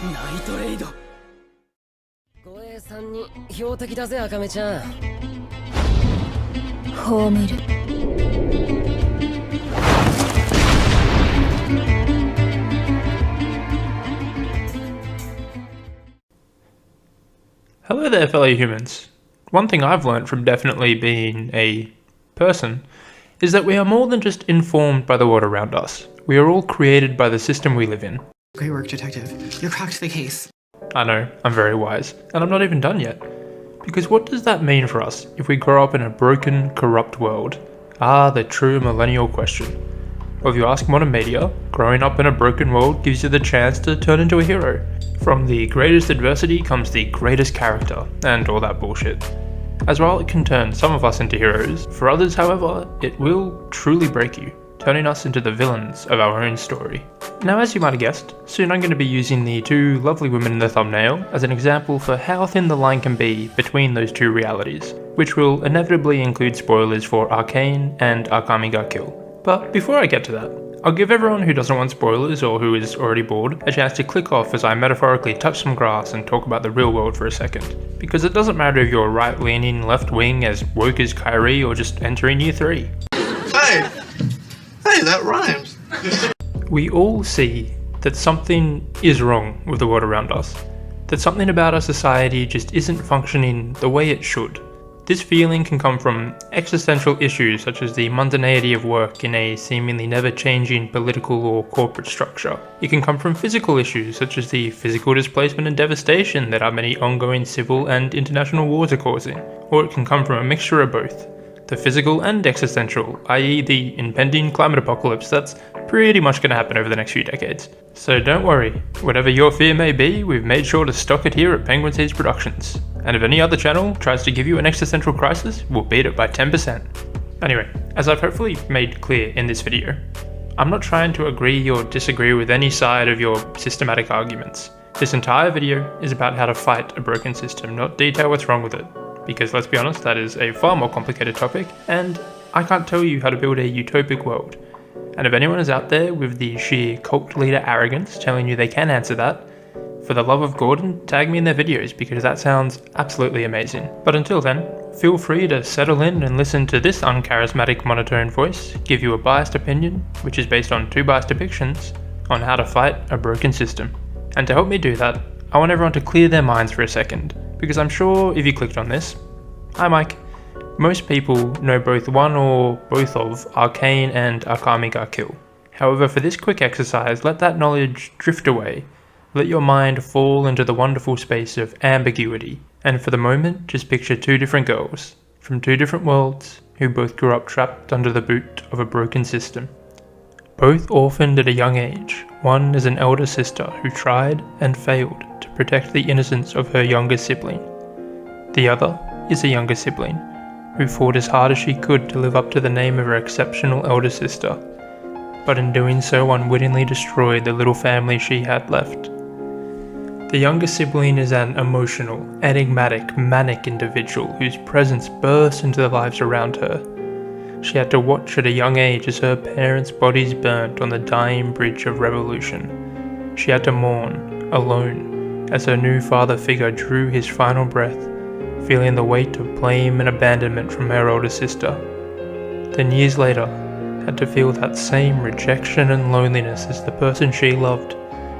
ナイトレイド。護衛さんに標的だぜ、アカメちゃん。葬る。Hello there, fellow humans. One thing I've learned from definitely being a person is that we are more than just informed by the world around us. We are all created by the system we live in. Great work, detective. You cracked the case. I know, I'm very wise, and I'm not even done yet. Because what does that mean for us if we grow up in a broken, corrupt world? The true millennial question. Well, if you ask modern media, growing up in a broken world gives you the chance to turn into a hero. From the greatest adversity comes the greatest character, and all that bullshit. As while it can turn some of us into heroes, for others, however, it will truly break you, turning us into the villains of our own story. Now, as you might have guessed, soon I'm going to be using the two lovely women in the thumbnail as an example for how thin the line can be between those two realities, which will inevitably include spoilers for Arcane and Akame ga Kill. But before I get to that, I'll give everyone who doesn't want spoilers or who is already bored a chance to click off as I metaphorically touch some grass and talk about the real world for a second. Because it doesn't matter if you're right-leaning, left-wing, as woke as Kyrie, or just entering year 3. Hey, that rhymes. We all see that something is wrong with the world around us. That something about our society just isn't functioning the way it should. This feeling can come from existential issues such as the mundanity of work in a seemingly never-changing political or corporate structure. It can come from physical issues such as the physical displacement and devastation that our many ongoing civil and international wars are causing. Or it can come from a mixture of both. The physical and existential, i.e. the impending climate apocalypse that's pretty much going to happen over the next few decades. So don't worry, whatever your fear may be, we've made sure to stock it here at Penguin Seeds Productions. And if any other channel tries to give you an existential crisis, we'll beat it by 10%. Anyway, as I've hopefully made clear in this video, I'm not trying to agree or disagree with any side of your systematic arguments. This entire video is about how to fight a broken system, not detail what's wrong with it. Because let's be honest, that is a far more complicated topic, and I can't tell you how to build a utopic world. And if anyone is out there with the sheer cult leader arrogance telling you they can answer that, for the love of Gordon, tag me in their videos because that sounds absolutely amazing. But until then, feel free to settle in and listen to this uncharismatic monotone voice give you a biased opinion, which is based on 2 biased depictions, on how to fight a broken system. And to help me do that, I want everyone to clear their minds for a second, because I'm sure if you clicked on this, hi Mike, most people know both one or both of Arcane and Akame ga Kill. However, for this quick exercise, let that knowledge drift away. Let your mind fall into the wonderful space of ambiguity, and for the moment, just picture 2 different girls, from 2 different worlds, who both grew up trapped under the boot of a broken system. Both orphaned at a young age, one is an elder sister who tried and failed to protect the innocence of her younger sibling. The other is a younger sibling, who fought as hard as she could to live up to the name of her exceptional elder sister, but in doing so unwittingly destroyed the little family she had left. The younger sibling is an emotional, enigmatic, manic individual whose presence burst into the lives around her. She had to watch at a young age as her parents' bodies burnt on the dying bridge of revolution. She had to mourn, alone, as her new father figure drew his final breath, feeling the weight of blame and abandonment from her older sister. Then years later, had to feel that same rejection and loneliness as the person she loved,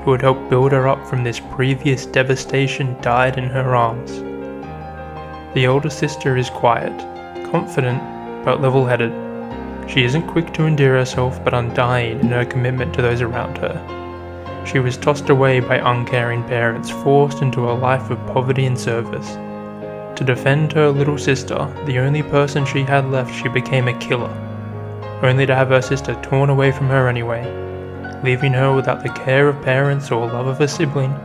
who had helped build her up from this previous devastation, died in her arms. The older sister is quiet, confident, but level-headed. She isn't quick to endear herself, but undying in her commitment to those around her. She was tossed away by uncaring parents, forced into a life of poverty and service. To defend her little sister, the only person she had left, she became a killer, only to have her sister torn away from her anyway. Leaving her without the care of parents or love of a sibling,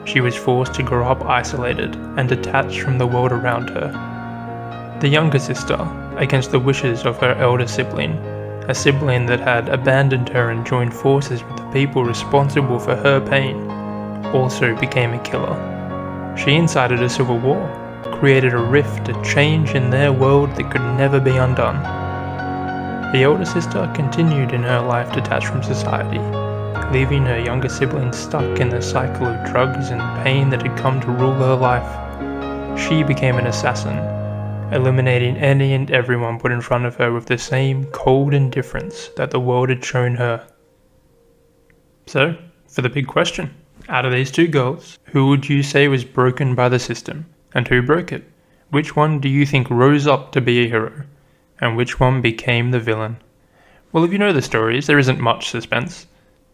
she was forced to grow up isolated and detached from the world around her. The younger sister, against the wishes of her elder sibling, a sibling that had abandoned her and joined forces with the people responsible for her pain, also became a killer. She incited a civil war, created a rift, a change in their world that could never be undone. The elder sister continued in her life detached from society, leaving her younger sibling stuck in the cycle of drugs and pain that had come to rule her life. She became an assassin, eliminating any and everyone put in front of her with the same cold indifference that the world had shown her. So, for the big question, out of these two girls, who would you say was broken by the system, and who broke it? Which one do you think rose up to be a hero, and which one became the villain? Well, if you know the stories, there isn't much suspense.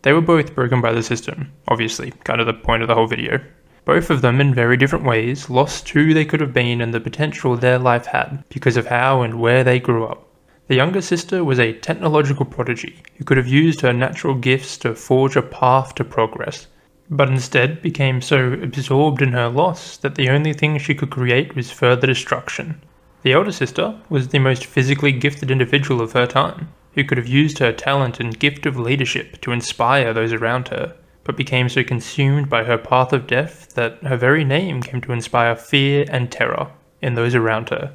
They were both broken by the system, obviously, kind of the point of the whole video. Both of them, in very different ways, lost who they could have been and the potential their life had because of how and where they grew up. The younger sister was a technological prodigy who could have used her natural gifts to forge a path to progress, but instead became so absorbed in her loss that the only thing she could create was further destruction. The elder sister was the most physically gifted individual of her time, who could have used her talent and gift of leadership to inspire those around her, but became so consumed by her path of death that her very name came to inspire fear and terror in those around her.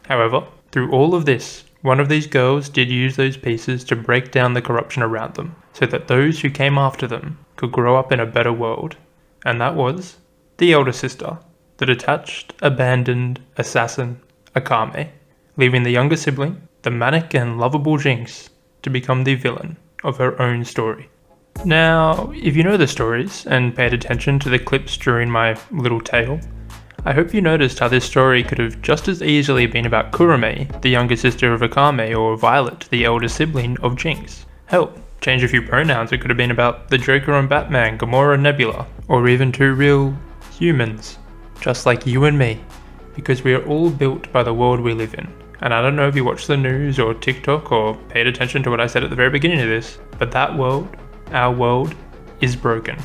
However, through all of this, one of these girls did use those pieces to break down the corruption around them, so that those who came after them could grow up in a better world. And that was the elder sister, the detached, abandoned assassin Akame, leaving the younger sibling, the manic and lovable Jinx, to become the villain of her own story. Now, if you know the stories and paid attention to the clips during my little tale, I hope you noticed how this story could have just as easily been about Kurame, the younger sister of Akame, or Violet, the elder sibling of Jinx. Hell, change a few pronouns, it could have been about the Joker and Batman, Gamora and Nebula, or even two real humans, just like you and me, because we are all built by the world we live in. And I don't know if you watched the news or TikTok or paid attention to what I said at the very beginning of this, but that world, our world, is broken,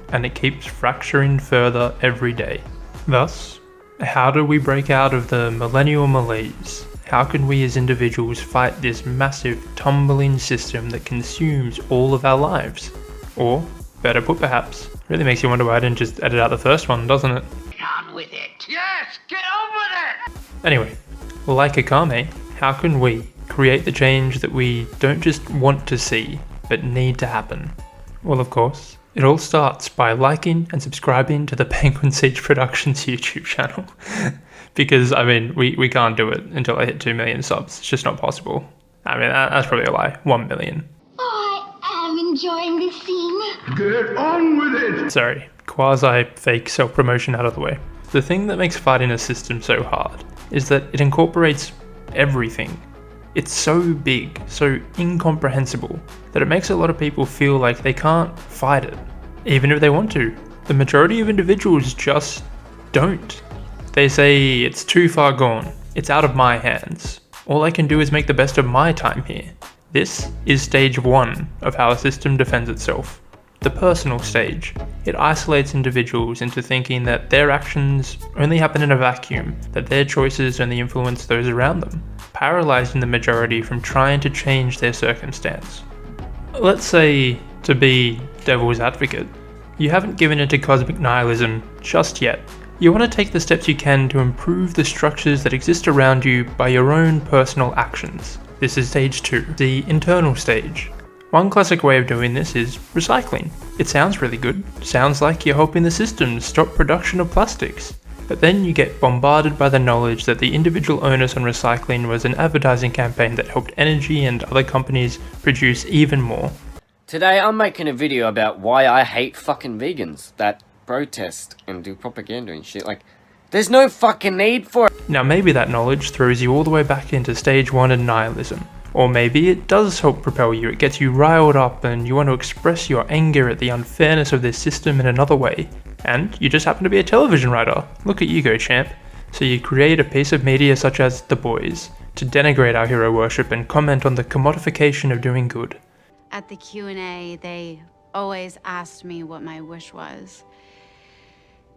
and it keeps fracturing further every day. Thus, how do we break out of the millennial malaise? How can we as individuals fight this massive tumbling system that consumes all of our lives? Or, better put perhaps, really makes you wonder why I didn't just edit out the first one, doesn't it? Get on with it. Yes, get on with it. Anyway, like Akame, how can we create the change that we don't just want to see, but need to happen? Well, of course, it all starts by liking and subscribing to the Penguin Siege Productions YouTube channel. Because, I mean, we can't do it until I hit 2 million subs. It's just not possible. I mean, that's probably a lie. 1 million. I am enjoying this scene. Get on with it. Sorry, quasi-fake self-promotion out of the way. The thing that makes fighting a system so hard is that it incorporates everything. It's so big, so incomprehensible, that it makes a lot of people feel like they can't fight it, even if they want to. The majority of individuals just don't. They say, it's too far gone, it's out of my hands. All I can do is make the best of my time here. This is stage 1 of how a system defends itself. The personal stage. It isolates individuals into thinking that their actions only happen in a vacuum, that their choices only influence those around them, paralyzing the majority from trying to change their circumstance. Let's say, to be devil's advocate, you haven't given into cosmic nihilism just yet. You want to take the steps you can to improve the structures that exist around you by your own personal actions. This is stage 2, the internal stage. One classic way of doing this is recycling. It sounds really good, sounds like you're helping the system stop production of plastics. But then you get bombarded by the knowledge that the individual onus on recycling was an advertising campaign that helped energy and other companies produce even more. Today I'm making a video about why I hate fucking vegans that protest and do propaganda and shit. Like, there's no fucking need for it. Now maybe that knowledge throws you all the way back into stage 1 of nihilism. Or maybe it does help propel you, it gets you riled up and you want to express your anger at the unfairness of this system in another way. And you just happen to be a television writer. Look at you go, champ. So you create a piece of media such as The Boys to denigrate our hero worship and comment on the commodification of doing good. At the Q&A, they always asked me what my wish was.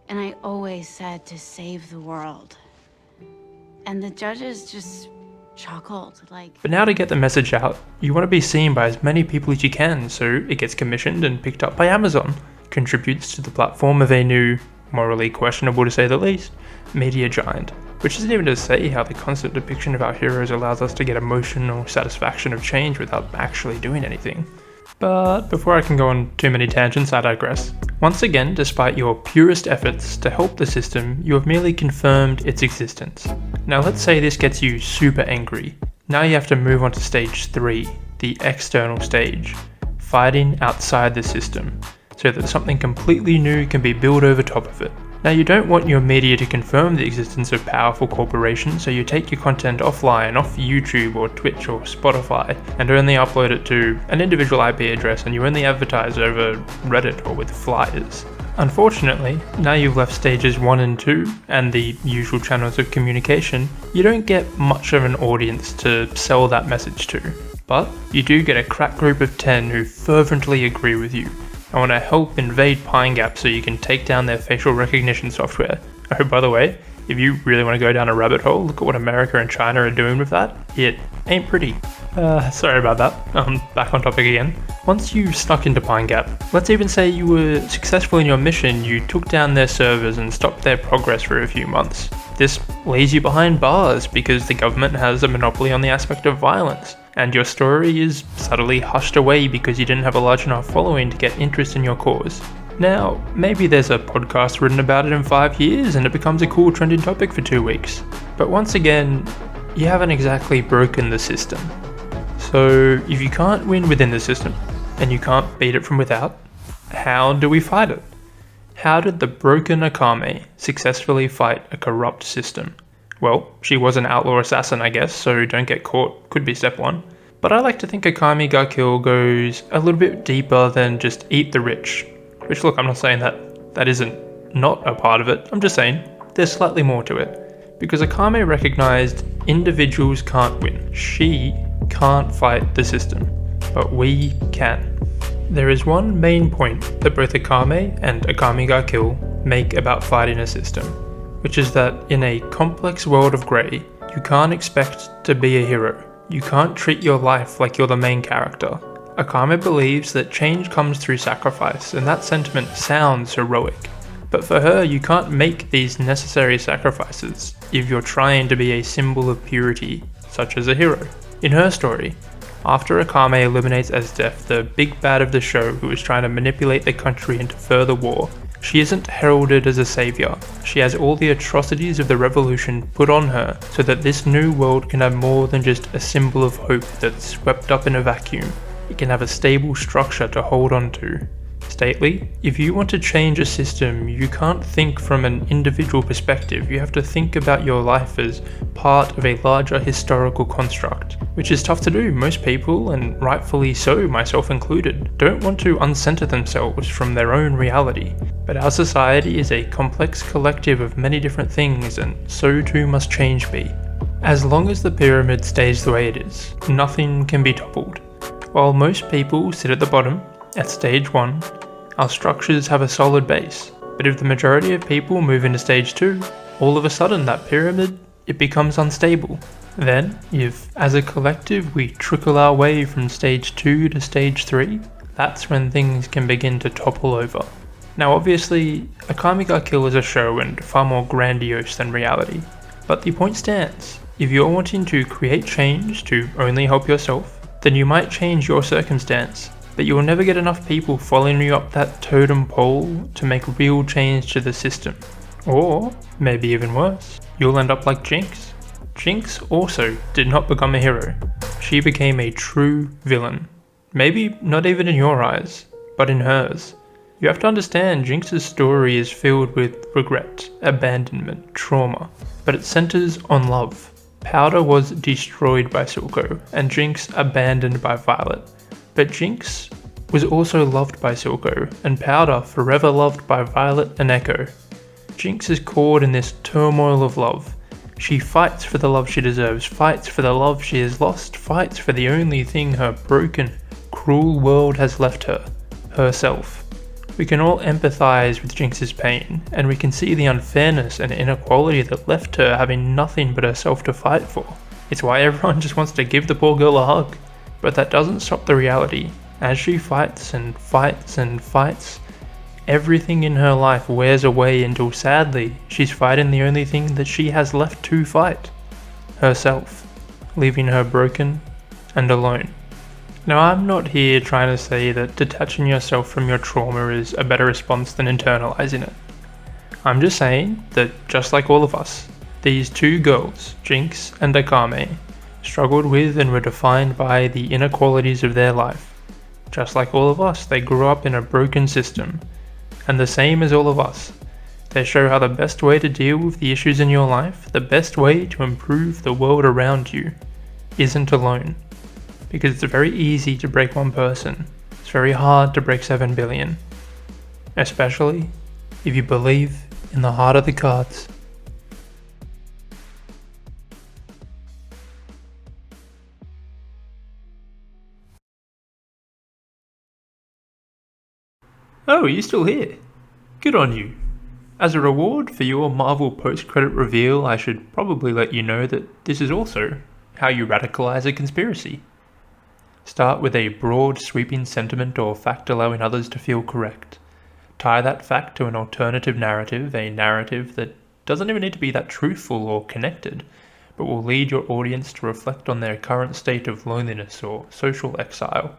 And I always said to save the world. And the judges just chuckled, like... But now to get the message out, you want to be seen by as many people as you can, so it gets commissioned and picked up by Amazon, contributes to the platform of a new, morally questionable to say the least, media giant. Which isn't even to say how the constant depiction of our heroes allows us to get emotional satisfaction of change without actually doing anything. But before I can go on too many tangents, I digress. Once again, despite your purest efforts to help the system, you have merely confirmed its existence. Now let's say this gets you super angry. Now you have to move on to stage 3, the external stage, fighting outside the system, so that something completely new can be built over top of it. Now you don't want your media to confirm the existence of powerful corporations, so you take your content offline, off YouTube or Twitch or Spotify, and only upload it to an individual IP address, and you only advertise over Reddit or with flyers. Unfortunately, now you've left stages 1 and 2, and the usual channels of communication, you don't get much of an audience to sell that message to. But you do get a crack group of 10 who fervently agree with you. I want to help invade Pine Gap so you can take down their facial recognition software. Oh, by the way, if you really want to go down a rabbit hole, look at what America and China are doing with that. It ain't pretty. Sorry about that. Back on topic again. Once you snuck into Pine Gap, let's even say you were successful in your mission, you took down their servers and stopped their progress for a few months. This lays you behind bars because the government has a monopoly on the aspect of violence. And your story is subtly hushed away because you didn't have a large enough following to get interest in your cause. Now, maybe there's a podcast written about it in 5 years and it becomes a cool trending topic for 2 weeks. But once again, you haven't exactly broken the system. So if you can't win within the system, and you can't beat it from without, how do we fight it? How did the broken Akame successfully fight a corrupt system? Well, she was an outlaw assassin, I guess, so don't get caught could be step 1. But I like to think Akame ga Kill goes a little bit deeper than just eat the rich. Which, look, I'm not saying that isn't not a part of it, I'm just saying there's slightly more to it. Because Akame recognized individuals can't win. She can't fight the system, but we can. There is one main point that both Akame and Akame ga Kill make about fighting a system, which is that in a complex world of grey, you can't expect to be a hero. You can't treat your life like you're the main character. Akame believes that change comes through sacrifice, and that sentiment sounds heroic. But for her, you can't make these necessary sacrifices if you're trying to be a symbol of purity, such as a hero. In her story, after Akame eliminates Esdeath, the big bad of the show who is trying to manipulate the country into further war, she isn't heralded as a savior. She has all the atrocities of the revolution put on her so that this new world can have more than just a symbol of hope that's swept up in a vacuum. It can have a stable structure to hold on to. Stately, if you want to change a system, you can't think from an individual perspective. You have to think about your life as part of a larger historical construct, which is tough to do. Most people, and rightfully so, myself included, don't want to uncenter themselves from their own reality. But our society is a complex collective of many different things, and so too must change be. As long as the pyramid stays the way it is, nothing can be toppled. While most people sit at the bottom, at stage 1, our structures have a solid base, but if the majority of people move into stage 2, all of a sudden that pyramid, it becomes unstable. Then, if as a collective we trickle our way from stage 2 to stage 3, that's when things can begin to topple over. Now obviously, Akame ga Kill is a show and far more grandiose than reality, but the point stands. If you're wanting to create change to only help yourself, then you might change your circumstance, but you will never get enough people following you up that totem pole to make real change to the system. Or, maybe even worse, you'll end up like Jinx. Jinx also did not become a hero. She became a true villain. Maybe not even in your eyes, but in hers. You have to understand Jinx's story is filled with regret, abandonment, trauma, but it centers on love. Powder was destroyed by Silco, and Jinx abandoned by Violet. But Jinx was also loved by Silco, and Powder forever loved by Violet and Echo. Jinx is caught in this turmoil of love. She fights for the love she deserves, fights for the love she has lost, fights for the only thing her broken, cruel world has left her, herself. We can all empathize with Jinx's pain, and we can see the unfairness and inequality that left her having nothing but herself to fight for. It's why everyone just wants to give the poor girl a hug. But that doesn't stop the reality. As she fights and fights and fights, everything in her life wears away until sadly, she's fighting the only thing that she has left to fight. Herself. Leaving her broken and alone. Now, I'm not here trying to say that detaching yourself from your trauma is a better response than internalizing it. I'm just saying that, just like all of us, these two girls, Jinx and Akame, struggled with and were defined by the inequalities of their life. Just like all of us, they grew up in a broken system. And the same as all of us, they show how the best way to deal with the issues in your life, the best way to improve the world around you, isn't alone. Because it's very easy to break one person. It's very hard to break 7 billion. Especially if you believe in the heart of the cards. Oh, you're still here? Good on you. As a reward for your Marvel post-credit reveal, I should probably let you know that this is also how you radicalize a conspiracy. Start with a broad, sweeping sentiment or fact allowing others to feel correct. Tie that fact to an alternative narrative, a narrative that doesn't even need to be that truthful or connected, but will lead your audience to reflect on their current state of loneliness or social exile.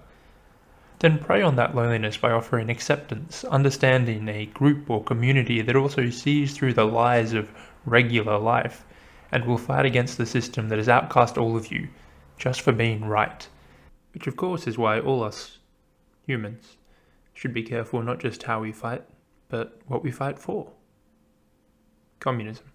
Then prey on that loneliness by offering acceptance, understanding, a group or community that also sees through the lies of regular life, and will fight against the system that has outcast all of you, just for being right. Which of course is why all us, humans, should be careful not just how we fight, but what we fight for. Communism.